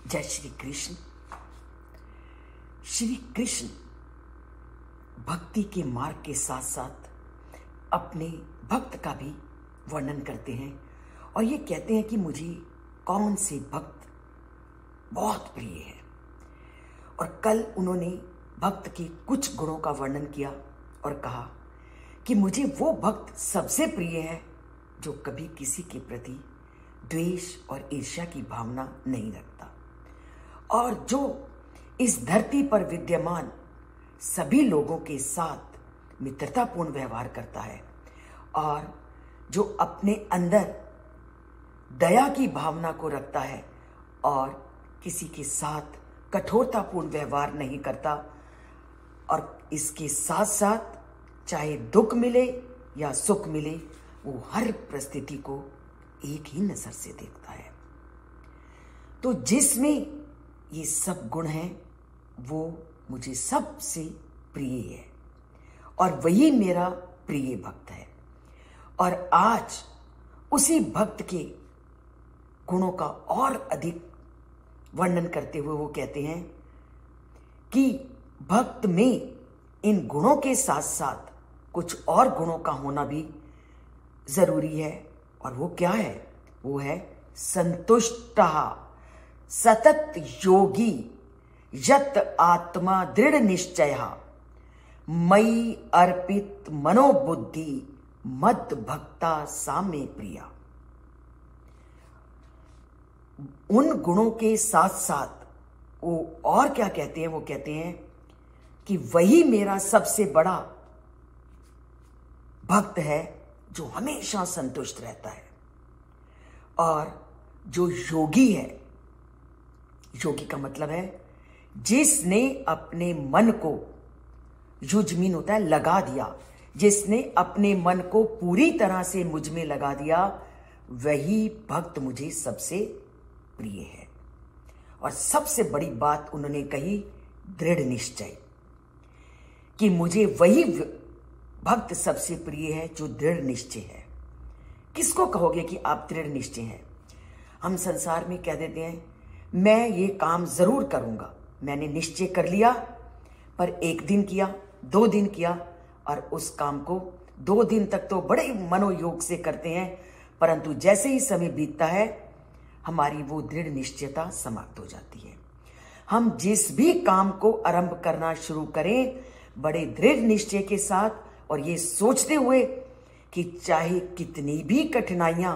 जय श्री कृष्ण। श्री कृष्ण भक्ति के मार्ग के साथ साथ अपने भक्त का भी वर्णन करते हैं और ये कहते हैं कि मुझे कौन से भक्त बहुत प्रिय है। और कल उन्होंने भक्त के कुछ गुणों का वर्णन किया और कहा कि मुझे वो भक्त सबसे प्रिय है जो कभी किसी के प्रति द्वेष और ईर्ष्या की भावना नहीं रखता और जो इस धरती पर विद्यमान सभी लोगों के साथ मित्रतापूर्ण व्यवहार करता है और जो अपने अंदर दया की भावना को रखता है और किसी के साथ कठोरतापूर्ण व्यवहार नहीं करता और इसके साथ साथ चाहे दुख मिले या सुख मिले वो हर परिस्थिति को एक ही नजर से देखता है। तो जिसमें ये सब गुण हैं वो मुझे सबसे प्रिय है और वही मेरा प्रिय भक्त है। और आज उसी भक्त के गुणों का और अधिक वर्णन करते हुए वो कहते हैं कि भक्त में इन गुणों के साथ साथ कुछ और गुणों का होना भी जरूरी है। और वो क्या है? वो है संतुष्टः सतत योगी यत आत्मा दृढ़ निश्चयः मयि अर्पित मनोबुद्धि मद भक्ता सामे प्रिया। उन गुणों के साथ साथ वो और क्या कहते हैं? वो कहते हैं कि वही मेरा सबसे बड़ा भक्त है जो हमेशा संतुष्ट रहता है और जो योगी है। योगी का मतलब है जिसने अपने मन को, युजमीन होता है लगा दिया, जिसने अपने मन को पूरी तरह से मुझ में लगा दिया, वही भक्त मुझे सबसे प्रिय है। और सबसे बड़ी बात उन्होंने कही दृढ़ निश्चय, कि मुझे वही भक्त सबसे प्रिय है जो दृढ़ निश्चय है। किसको कहोगे कि आप दृढ़ निश्चय हैं? हम संसार में कह देते हैं मैं ये काम जरूर करूंगा, मैंने निश्चय कर लिया, पर एक दिन किया, 2 दिन किया और उस काम को 2 दिन तक तो बड़े मनोयोग से करते हैं, परंतु जैसे ही समय बीतता है हमारी वो दृढ़ निश्चयता समाप्त हो जाती है। हम जिस भी काम को आरंभ करना शुरू करें बड़े दृढ़ निश्चय के साथ और ये सोचते हुए कि चाहे कितनी भी कठिनाइयां,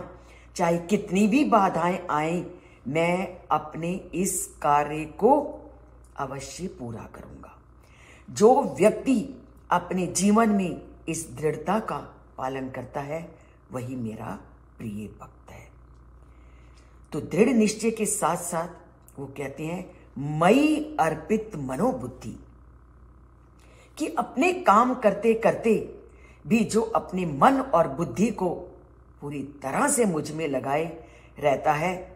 चाहे कितनी भी बाधाएं आए, मैं अपने इस कार्य को अवश्य पूरा करूंगा। जो व्यक्ति अपने जीवन में इस दृढ़ता का पालन करता है वही मेरा प्रिय भक्त है। तो दृढ़ निश्चय के साथ साथ वो कहते हैं मयि अर्पित मनोबुद्धि, कि अपने काम करते करते भी जो अपने मन और बुद्धि को पूरी तरह से मुझ में लगाए रहता है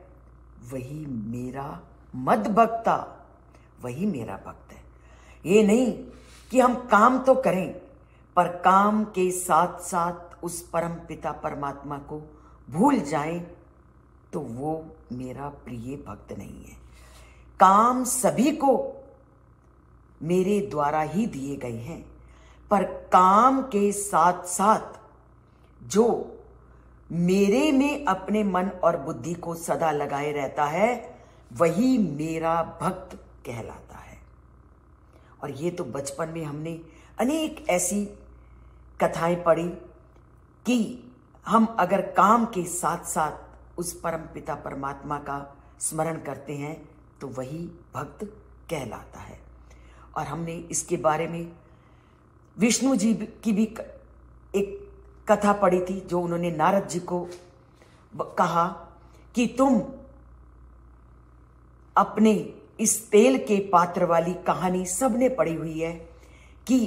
वही मेरा मद भक्ता, वही मेरा भक्त है। ये नहीं कि हम काम तो करें पर काम के साथ साथ उस परम पिता परमात्मा को भूल जाएं, तो वो मेरा प्रिय भक्त नहीं है। काम सभी को मेरे द्वारा ही दिए गए हैं, पर काम के साथ साथ जो मेरे में अपने मन और बुद्धि को सदा लगाए रहता है वही मेरा भक्त कहलाता है। और ये तो बचपन में हमने अनेक ऐसी कथाएं पढ़ी कि हम अगर काम के साथ साथ उस परम पिता परमात्मा का स्मरण करते हैं तो वही भक्त कहलाता है। और हमने इसके बारे में विष्णु जी की भी एक कथा पढ़ी थी जो उन्होंने नारद जी को कहा कि तुम अपने इस तेल के पात्र वाली कहानी सबने पढ़ी हुई है कि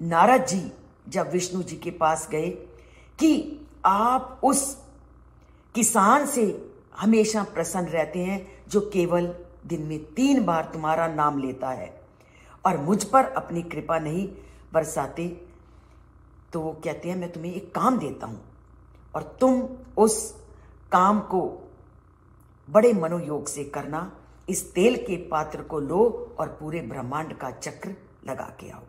नारद जी जब विष्णु जी के पास गए कि आप उस किसान से हमेशा प्रसन्न रहते हैं जो केवल दिन में 3 बार तुम्हारा नाम लेता है और मुझ पर अपनी कृपा नहीं बरसाते, तो वो कहते हैं मैं तुम्हें एक काम देता हूं और तुम उस काम को बड़े मनोयोग से करना इस तेल के पात्र को लो और पूरे ब्रह्मांड का चक्र लगा के आओ।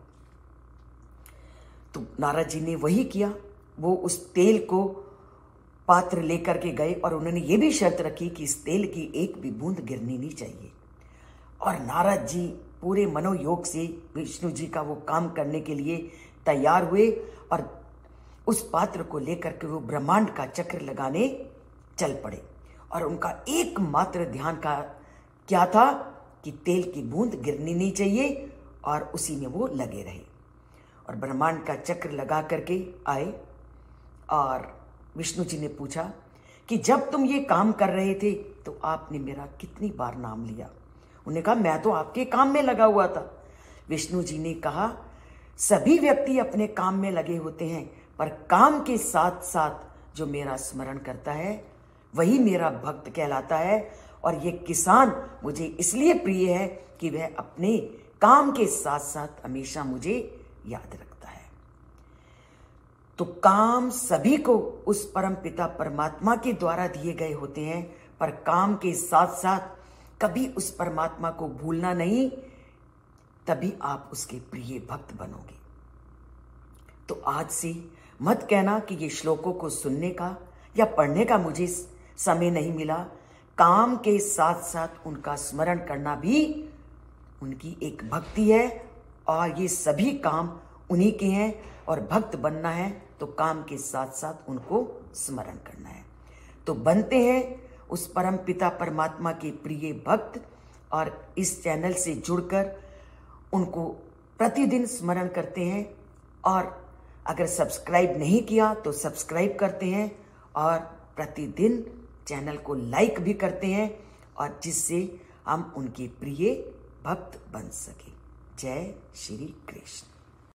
तो नारद जी ने वही किया। वो उस तेल को पात्र लेकर के गए और उन्होंने ये भी शर्त रखी कि इस तेल की एक भी बूंद गिरनी नहीं चाहिए। और नारद जी पूरे मनोयोग से विष्णु जी का वो काम करने के लिए तैयार हुए और उस पात्र को लेकर के वो ब्रह्मांड का चक्र लगाने चल पड़े। और उनका एकमात्र ध्यान का क्या था कि तेल की बूंद गिरनी नहीं चाहिए और उसी में वो लगे रहे। और ब्रह्मांड का चक्र लगा करके आए और विष्णु जी ने पूछा कि जब तुम ये काम कर रहे थे तो आपने मेरा कितनी बार नाम लिया? उन्होंने कहा मैं तो आपके काम में लगा हुआ था। विष्णु जी ने कहा सभी व्यक्ति अपने काम में लगे होते हैं, पर काम के साथ साथ जो मेरा स्मरण करता है वही मेरा भक्त कहलाता है। और ये किसान मुझे इसलिए प्रिय है कि वह अपने काम के साथ साथ हमेशा मुझे याद रखता है। तो काम सभी को उस परम पिता परमात्मा के द्वारा दिए गए होते हैं, पर काम के साथ साथ कभी उस परमात्मा को भूलना नहीं, तभी आप उसके प्रिय भक्त बनोगे। तो आज से मत कहना कि ये श्लोकों को सुनने का या पढ़ने का मुझे समय नहीं मिला। काम के साथ साथ उनका स्मरण करना भी उनकी एक भक्ति है और ये सभी काम उन्हीं के हैं। और भक्त बनना है तो काम के साथ साथ उनको स्मरण करना है। तो बनते हैं उस परम पिता परमात्मा के प्रिय भक्त और इस चैनल से जुड़कर उनको प्रतिदिन स्मरण करते हैं। और अगर सब्सक्राइब नहीं किया तो सब्सक्राइब करते हैं और प्रतिदिन चैनल को लाइक भी करते हैं, और जिससे हम उनके प्रिय भक्त बन सके। जय श्री कृष्ण।